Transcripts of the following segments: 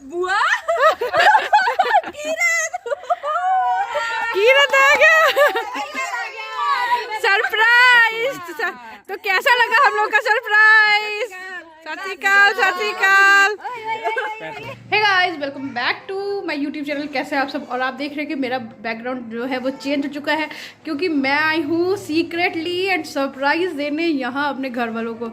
बुआ कीरत आ गया। सरप्राइज। तो कैसा लगा हम लोग का सरप्राइज? सत श्री अकाल, Sat Sri Akal. Hey guys, welcome back to my YouTube channel. कैसे हैं आप सब? और आप देख रहे हैं कि मेरा बैकग्राउंड जो है वो चेंज हो चुका है क्योंकि मैं आई हूँ सीक्रेटली एंड सरप्राइज देने यहाँ अपने घर वालों को।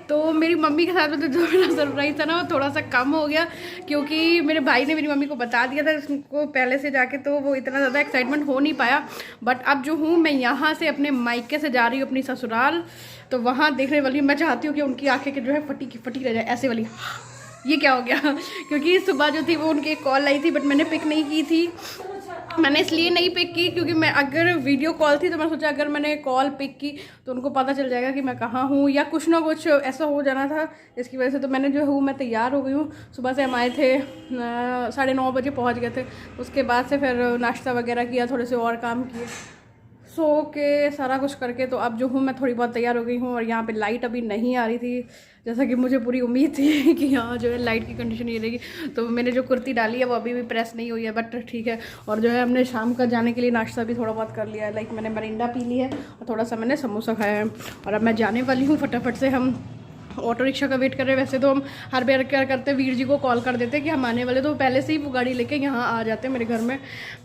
तो मेरी मम्मी के साथ में तो जो मेरा सरप्राइज था ना वो थोड़ा सा कम हो गया क्योंकि मेरे भाई ने मेरी मम्मी को बता दिया था उसको पहले से जाके, तो वो इतना ज़्यादा एक्साइटमेंट हो नहीं पाया। बट अब जो हूँ मैं यहाँ से अपने मायके से जा रही हूँ अपनी ससुराल, तो वहाँ देखने वाली हूँ। मैं चाहती हूँ कि उनकी आंखें की जो है फटी की फटी रह जाए, ऐसे वाली। ये क्या हो गया? क्योंकि सुबह जो थी वो उनकी एक कॉल आई थी बट मैंने पिक नहीं की थी। मैंने इसलिए नहीं पिक की क्योंकि मैं अगर वीडियो कॉल थी तो मैं सोचा अगर मैंने कॉल पिक की तो उनको पता चल जाएगा कि मैं कहाँ हूँ या कुछ ना कुछ ऐसा हो जाना था, इसकी वजह से। तो मैंने जो हूँ मैं तैयार हो गई हूँ। सुबह से हम आए थे 9:30 बजे पहुँच गए थे। उसके बाद से फिर नाश्ता वगैरह किया, थोड़े से और काम किए, सो के सारा कुछ करके तो अब जो हूँ मैं थोड़ी बहुत तैयार हो गई हूँ। और यहाँ पे लाइट अभी नहीं आ रही थी जैसा कि मुझे पूरी उम्मीद थी कि यहाँ जो है लाइट की कंडीशन ये रहेगी। तो मैंने जो कुर्ती डाली है वो अभी भी प्रेस नहीं हुई है बट ठीक है। और जो है हमने शाम का जाने के लिए नाश्ता भी थोड़ा बहुत कर लिया है। लाइक मैंने मरिंडा पी ली है और थोड़ा सा मैंने समोसा खाया है। और अब मैं जाने वाली हूँ फटाफट से। हम ऑटो रिक्शा का वेट कर रहे हैं। वैसे तो हम हर बार क्या करते वीर जी को कॉल कर देते कि हम आने वाले, तो पहले से ही वो गाड़ी लेके यहाँ आ जाते हैं मेरे घर में।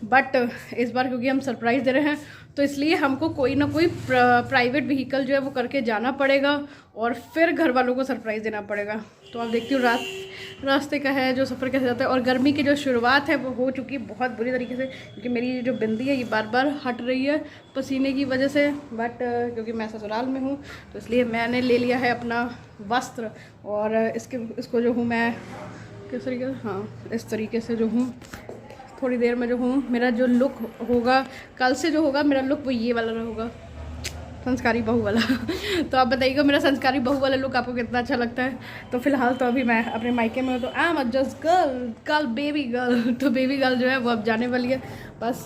बट इस बार क्योंकि हम सरप्राइज़ दे रहे हैं तो इसलिए हमको कोई ना कोई प्राइवेट व्हीकल जो है वो करके जाना पड़ेगा और फिर घर वालों को सरप्राइज़ देना पड़ेगा। तो आप देखती हूँ रास्ते का है जो सफ़र कैसे जाता है। और गर्मी की जो शुरुआत है वो हो चुकी है बहुत बुरी तरीके से क्योंकि मेरी जो बिंदी है ये बार बार हट रही है पसीने की वजह से। बट क्योंकि मैं ससुराल में हूँ तो इसलिए मैंने ले लिया है अपना वस्त्र और इसको जो हूँ मैं किस तरीके से, हाँ इस तरीके से जो हूँ थोड़ी देर में जो हूँ मेरा जो लुक होगा कल से जो होगा मेरा लुक वो ये वाला होगा, संस्कारी बहू वाला। तो आप बताइएगा मेरा संस्कारी बहू वाला लुक आपको कितना अच्छा लगता है। तो फिलहाल तो अभी मैं अपने मायके में हूँ तो I am just girl baby girl. तो बेबी गर्ल जो है वो अब जाने वाली है। बस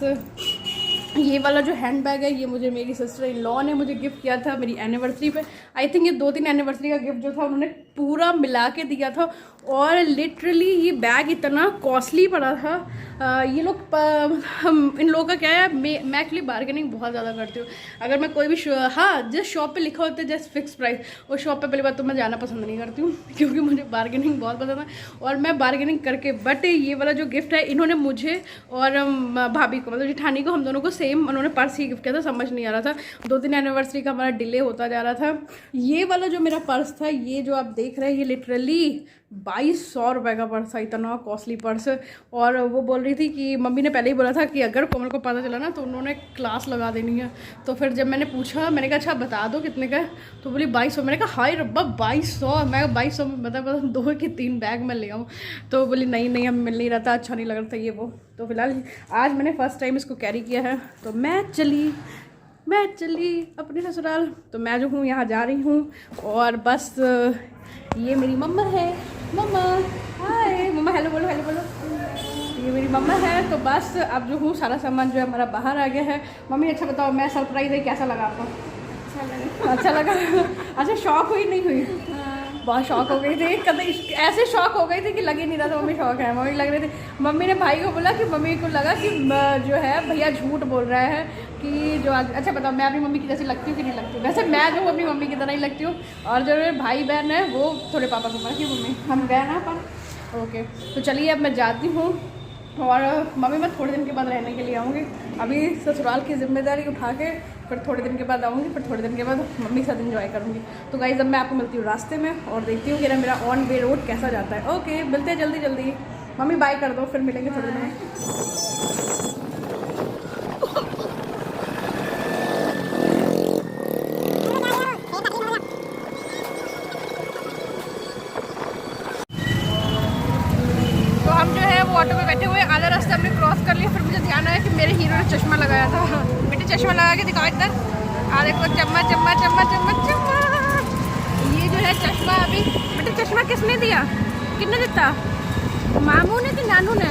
ये वाला जो हैंड बैग है ये मुझे मेरी सिस्टर इन लॉ ने मुझे गिफ्ट किया था मेरी एनिवर्सरी पे। आई थिंक ये 2-3 एनिवर्सरी का गिफ्ट जो था उन्होंने पूरा मिला के दिया था। और लिटरली ये बैग इतना कॉस्टली पड़ा था। ये लोग इन लोगों का क्या है, मैं एक्चुअली बार्गेनिंग बहुत ज़्यादा करती हूँ। अगर मैं कोई भी हाँ जिस शॉप पे लिखा होता है जस्ट फिक्स प्राइस, उस शॉप पे पहली बात तो मैं जाना पसंद नहीं करती हूँ क्योंकि मुझे बार्गेनिंग बहुत पसंद है और मैं बार्गेनिंग करके। बट ये वाला जो गिफ्ट है इन्होंने मुझे और भाभी को, मतलब जेठानी को, हम दोनों को सेम उन्होंने पर्स ही गिफ्ट किया था। समझ नहीं आ रहा था, 2-3 एनिवर्सरी का हमारा डिले होता जा रहा था। ये वाला जो मेरा पर्स था ये जो आप देख रहे हैं ये लिटरली 2200 रुपये का पर्स था, इतना कॉस्टली पर्स। और वो बोल रही थी कि मम्मी ने पहले ही बोला था कि अगर कोमल को पता चला ना तो उन्होंने क्लास लगा देनी है। तो फिर जब मैंने पूछा मैंने कहा अच्छा बता दो कितने का है, तो बोली 2200। मैंने कहा हाय रब्बा 2200, मैं 2200 में मतलब 2 कि 3 बैग में ले आऊँ। तो बोली नहीं हमें मिल नहीं रहा था, अच्छा नहीं लग रहा था ये वो। तो फिलहाल आज मैंने फर्स्ट टाइम इसको कैरी किया है। तो मैं चली अपने ससुराल। तो मैं जो हूँ यहाँ जा रही हूँ और बस ये मेरी मम्मा है। मम्मा हाय, मम्मा हेलो बोलो, हेलो बोलो। ये मेरी मम्मा है। तो बस अब जो हूँ सारा सामान जो है हमारा बाहर आ गया है। मम्मी अच्छा बताओ मैं सरप्राइज है कैसा लगा आपको? अच्छा लगा। अच्छा शॉक हुई नहीं हुई? बहुत शॉक हो गई थी, कभी ऐसे शॉक हो गई थी कि लग ही नहीं रहा था मम्मी शॉक है। मम्मी लग रही थी, मम्मी ने भाई को बोला कि मम्मी को लगा कि जो है भैया झूठ बोल रहा है कि जो आज। अच्छा बताओ मैं अपनी मम्मी की जैसी लगती हूँ कि नहीं लगती हूँ? वैसे मैं जो अपनी मम्मी की तरह ही लगती हूँ। और जो मेरे भाई बहन है वो थोड़े पापा को बोला कि मम्मी हम गए ना अपन। ओके तो चलिए अब मैं जाती हूँ और मम्मी मैं थोड़े दिन के बाद रहने के लिए आऊँगी। अभी ससुराल की जिम्मेदारी उठा के फिर थोड़े दिन के बाद आऊँगी, फिर थोड़े दिन के बाद मम्मी के साथ एंजॉय करूँगी। तो गाइस अब मैं आपको मिलती हूँ रास्ते में और देखती हूँ कि मेरा ऑन वे रोड कैसा जाता है। ओके मिलते हैं जल्दी। मम्मी बाय कर दो, फिर मिलेंगे थोड़े दिन में। ऑटो में बैठे हुए आधा रास्ता हमने क्रॉस कर लिया। फिर मुझे ध्यान आया कि मेरे हीरो ने चश्मा लगाया था। बेटे चश्मा लगा के दिखाओ इधर। देखो चम्मच। ये जो है चश्मा अभी बेटे चश्मा किसने दिया? किसने दिता? मामू ने कि नानू ने?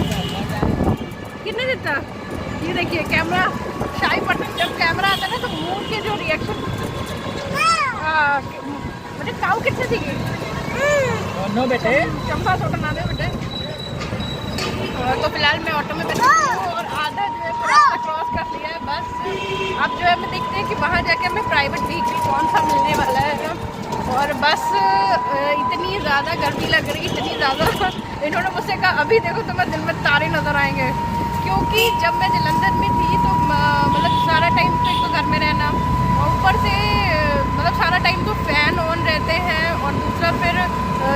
किसने दिता? ये देखिए कैमरा शाही पटन जब कैमरा आता है ना तो मुंह के जो रिएक्शन। बेटे काऊ किसने दी? नो बेटे चम्मा छोटा ना दे बेटे। तो फिलहाल मैं ऑटो में बैठी हूँ और आधा जो है रास्ता क्रॉस कर लिया है बस। अब जो है मैं देखते हैं कि वहाँ जाके हमें प्राइवेट व्हीकल कौन सा मिलने वाला है। और बस इतनी ज़्यादा गर्मी लग रही, इतनी ज़्यादा। इन्होंने मुझसे कहा अभी देखो तुम्हें दिन में तारे नज़र आएंगे, क्योंकि जब मैं जलंधर में थी तो मतलब सारा टाइम तो एक तो घर में रहना और ऊपर से मतलब सारा टाइम तो फ़ैन ऑन रहते हैं और दूसरा फिर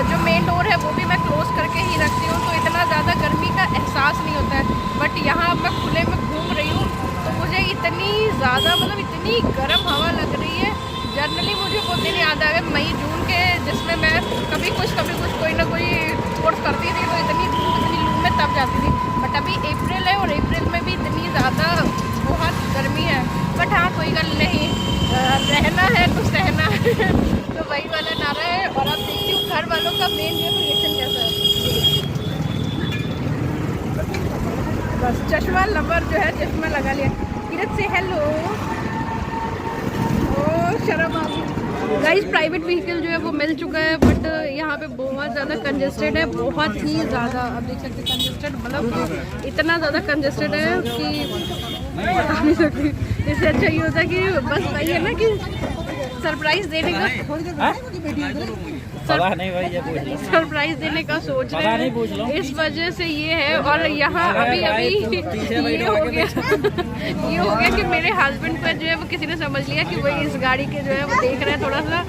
जो मेन डोर है वो भी मैं क्लोज़ करके ही रखती हूँ, तो इतना ज़्यादा गर्मी का एहसास नहीं होता है। बट यहाँ मैं खुले में घूम रही हूँ तो मुझे इतनी ज़्यादा मतलब इतनी गर्म हवा लग रही है। जनरली मुझे वो दिन याद आ गए मई जून के, जिसमें मैं कभी कुछ कोई ना कोई कोर्स करती थी तो इतनी धूप इतनी लू में तब जाती थी। बट अभी अप्रैल है और अप्रैल में भी इतनी ज़्यादा बहुत गर्मी है। बट हाँ कोई गल नहीं, रहना है तो सहना है तो वही वाला नारा है। और अब देखती हूँ घर वालों का मेन ये रिएक्शन कैसा है। बस चश्मा लवर जो है चश्मा लगा लिया। किरत से हेलो, शर्म आ गई। गाइस प्राइवेट व्हीकल जो है वो मिल चुका है, बट यहाँ पे बहुत ज़्यादा कंजेस्टेड है, बहुत ही ज़्यादा। अब देख सकते कंजेस्टेड मतलब इतना ज़्यादा कंजेस्टेड है कि बता नहीं सकती। इससे अच्छा ये होता है कि बस वही है ना कि सरप्राइज देने का सरप्राइज देने का सोच रहे हैं, इस वजह से ये है। और यहाँ अभी ये हो गया कि मेरे हस्बैंड पर जो है वो किसी ने समझ लिया कि वही इस गाड़ी के जो है वो देख रहे हैं थोड़ा सा,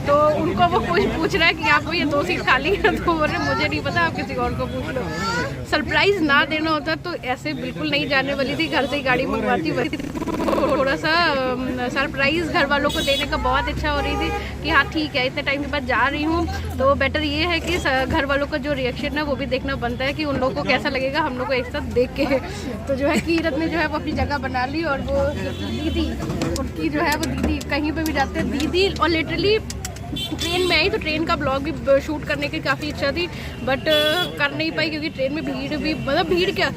तो उनको वो कुछ पूछ रहा है कि आपको ये 2 सीट खाली है, तो बोल रहे मुझे नहीं पता, आप किसी और को पूछ लो। सरप्राइज ना देना होता तो ऐसे बिल्कुल नहीं जाने वाली थी, घर से ही गाड़ी मंगवाती वही। थोड़ा सा सरप्राइज़ घर वालों को देने का बहुत इच्छा हो रही थी कि हाँ ठीक है इतने टाइम के बाद जा रही हूँ, तो बेटर ये है कि घर वालों का जो रिएक्शन है वो भी देखना बनता है कि उन लोगों को कैसा लगेगा हम लोग को एक साथ देख के। तो जो है कीरत ने जो है वो अपनी जगह बना ली और वो दीदी उनकी जो है वो दीदी कहीं पे भी जाते हैं दीदी। और लिटरली ट्रेन में आई तो ट्रेन का ब्लॉग भी शूट करने की काफ़ी इच्छा थी, बट कर नहीं पाई क्योंकि ट्रेन में भीड़ भी मतलब भीड़ क्या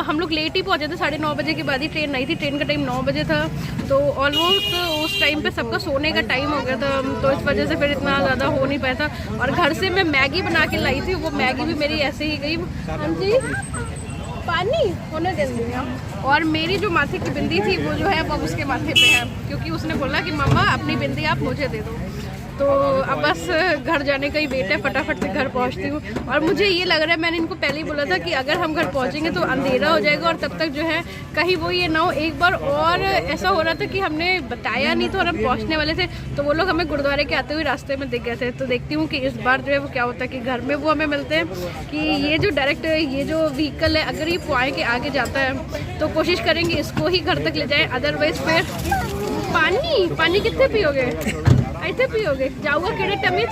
हम लोग लेट ही पहुंचे थे, 9:30 बजे के बाद ही ट्रेन आई थी। ट्रेन का टाइम 9 बजे था, तो ऑलमोस्ट उस टाइम पे सबका सोने का टाइम हो गया था, तो इस वजह से फिर इतना ज़्यादा हो नहीं पाया था। और घर से मैं मैगी बना के लाई थी, वो मैगी भी मेरी ऐसे ही गई। हाँ जी पानी होने दे दूँगा। और मेरी जो माथे की बिंदी थी वो जो है वो उसके माथे पे है, क्योंकि उसने बोला कि मम्मा अपनी बिंदी आप मुझे दे दो। तो अब बस घर जाने का ही वेट है, फटाफट से घर पहुंचती हूँ। और मुझे ये लग रहा है, मैंने इनको पहले ही बोला था कि अगर हम घर पहुंचेंगे तो अंधेरा हो जाएगा और तब तक जो है कहीं वो ये ना हो। एक बार और ऐसा हो रहा था कि हमने बताया नहीं था और हम पहुंचने वाले थे, तो वो लोग हमें गुरुद्वारे के आते हुए रास्ते में दिख गए थे। तो देखती हूँ कि इस बार जो है वो क्या होता है कि घर में वो हमें मिलते हैं कि ये जो डायरेक्ट ये जो व्हीकल है अगर ये पुआए के आगे जाता है तो कोशिश करेंगे इसको ही घर तक ले जाए, अदरवाइज फिर पानी कितने पियोगे, ऐसे पियोगे जाऊँगा केड़े टमे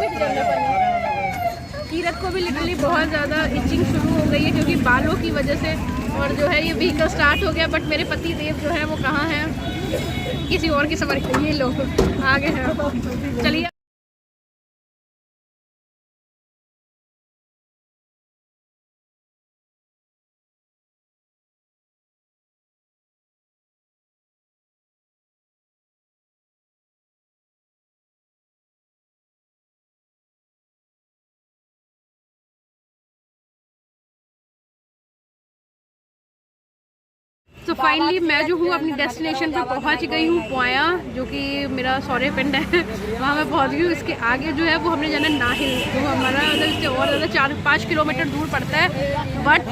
जाना पानी। कीरत को भी लिटरली बहुत ज़्यादा इचिंग शुरू हो गई है क्योंकि बालों की वजह से, और जो है ये व्हीकल स्टार्ट हो गया। बट मेरे पति देव जो है वो कहाँ हैं, किसी और की सवारी, ये लोग आगे हैं। चलिए तो फाइनली मैं जो हूँ अपनी डेस्टिनेशन पे पहुँच गई हूँ, पोया जो कि मेरा सौरे पिंड है, वहाँ मैं पहुँच गई हूँ। इसके आगे जो है वो हमने जाना नाहिल, जो हमारा मतलब इससे और ज़्यादा 4-5 किलोमीटर दूर पड़ता है। बट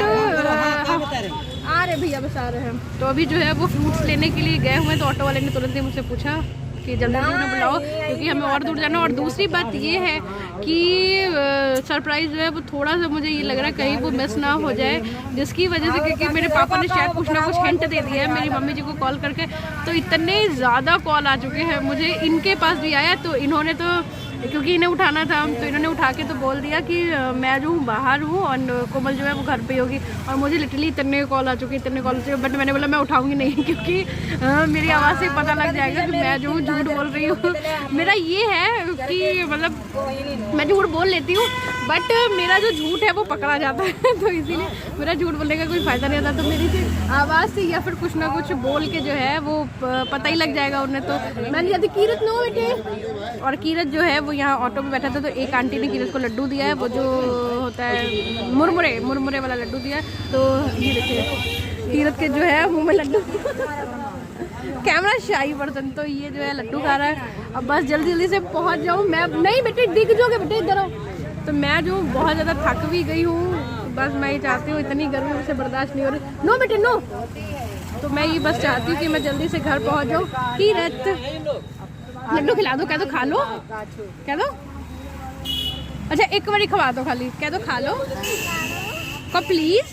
आ रहे भैया बस आ रहे हैं। तो अभी जो है वो फ्रूट्स लेने के लिए गए हुए हैं, तो ऑटो वाले ने तुरंत ही मुझसे पूछा कि जल्दी उन्हें बुलाओ क्योंकि हमें और दूर जाना। और दूसरी बात ये है कि सरप्राइज़ जो है वो थोड़ा सा मुझे ये लग रहा है कहीं वो मिस ना हो जाए, जिसकी वजह से क्योंकि मेरे पापा ने शायद कुछ ना कुछ हिंट दे दिया है मेरी मम्मी जी को कॉल करके। तो इतने ज़्यादा कॉल आ चुके हैं मुझे, इनके पास भी आया, तो इन्होंने तो क्योंकि इन्हें उठाना था तो इन्होंने उठा के तो बोल दिया कि मैं जो हूँ बाहर हूँ और कोमल जो है वो घर पे होगी। और मुझे लिटरली इतने कॉल आ चुके, इतने कॉल आ चुके, बट मैंने बोला मैं उठाऊंगी नहीं क्योंकि मेरी आवाज़ से पता लग जाएगा कि मैं जो हूँ झूठ बोल रही हूँ। मेरा ये है कि मतलब मैं झूठ बोल लेती हूँ बट मेरा जो झूठ है वो पकड़ा जाता है, तो इसीलिए मेरा झूठ बोलने का कोई फ़ायदा नहीं होता। तो मेरी से आवाज़ से या फिर कुछ ना कुछ बोल के जो है वो पता ही लग जाएगा उन्हें। तो मैंने यदि कीरत नो बेटे, और कीरत जो है वो यहाँ ऑटो में बैठा था तो एक आंटी ने कीरत को लड्डू दिया है, वो जो होता है मुरमुरे वाला लड्डू दिया है। तो ये देखिए कीरत के जो है मुंह में लड्डू कैमरा शाही बर्तन, तो ये जो है लड्डू खा रहा है। अब बस जल्दी से पहुँच जाऊँ मैं। नहीं बेटे दिख जाओगे बेटे, इधर आओ। तो मैं जो बहुत ज़्यादा थक भी गई हूँ, बस मैं ये चाहती हूँ, इतनी गर्मी मुझसे बर्दाश्त नहीं हो रही। नो बेटे नो। तो मैं ये बस चाहती हूँ कि मैं जल्दी से घर पहुँच जाऊँ। कीरत लड्डू खिला दो, कह दो खा लो, कह दो। अच्छा एक बार खवा दो खाली, कह दो खा लो को प्लीज,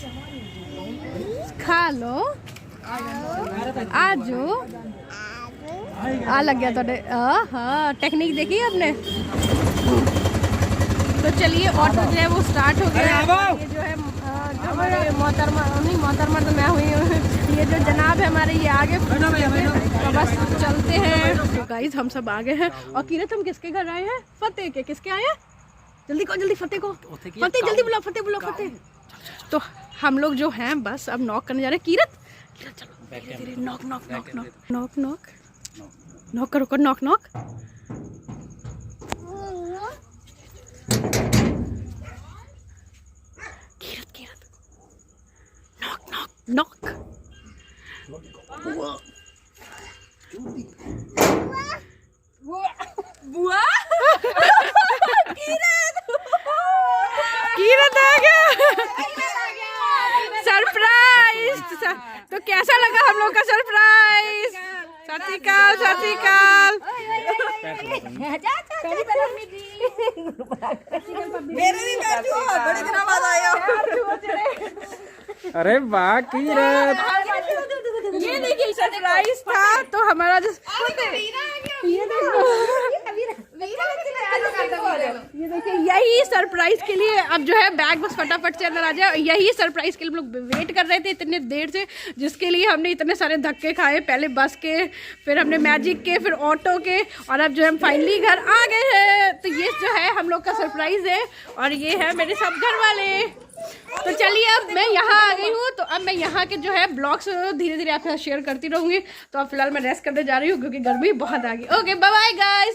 खा लो आजो। आ लग गया थोड़े। हाँ टेक्निक देखी आपने। तो चलिए ऑटो जो है वो स्टार्ट हो गया। ये जो है जो हमारे मोहतरमा तो मैं हुई हूँ, ये जो जनाब है हमारे ये आगे, तो बस चलते हैं। तो गाइस हम सब आगे हैं। और कीरत हम किसके घर आए हैं? फतेह के। किसके आए हैं? जल्दी को जल्दी फतेह को, फतेह जल्दी बुलाओ, फतेह बुलाओ, फतेह। तो हम लोग जो हैं बस अब नॉक करने जा रहे हैं। कीरत चलो धीरे, knock knock knock knock knock knock knock करो, कर knock knock. Kirat knock knock knock. बुआ कीरत आ गया। सरप्राइज। तो कैसा लगा हम लोग का सरप्राइज? सत श्री अकाल, सत श्री अकाल। अरे वाह कीरत, ये देखिए सरप्राइज था। तो हमारा जो ये देखिए यही सरप्राइज के लिए अब जो है बैग बस फटाफट से अंदर आ जाए। यही सरप्राइज के लिए हम लोग वेट कर रहे थे इतने देर से, जिसके लिए हमने इतने सारे धक्के खाए, पहले बस के, फिर हमने मैजिक के, फिर ऑटो के, और अब जो हम फाइनली घर आ गए हैं। तो ये जो है हम लोग का सरप्राइज है, और ये है मेरे सब घर वाले। तो चलिए अब मैं यहाँ आ गई हूँ, तो अब मैं यहाँ के जो है ब्लॉग्स धीरे धीरे आपके साथ शेयर करती रहूँगी। तो अब फिलहाल मैं रेस्ट करने जा रही हूँ क्योंकि गर्मी बहुत आ गई। Okay bye bye guys.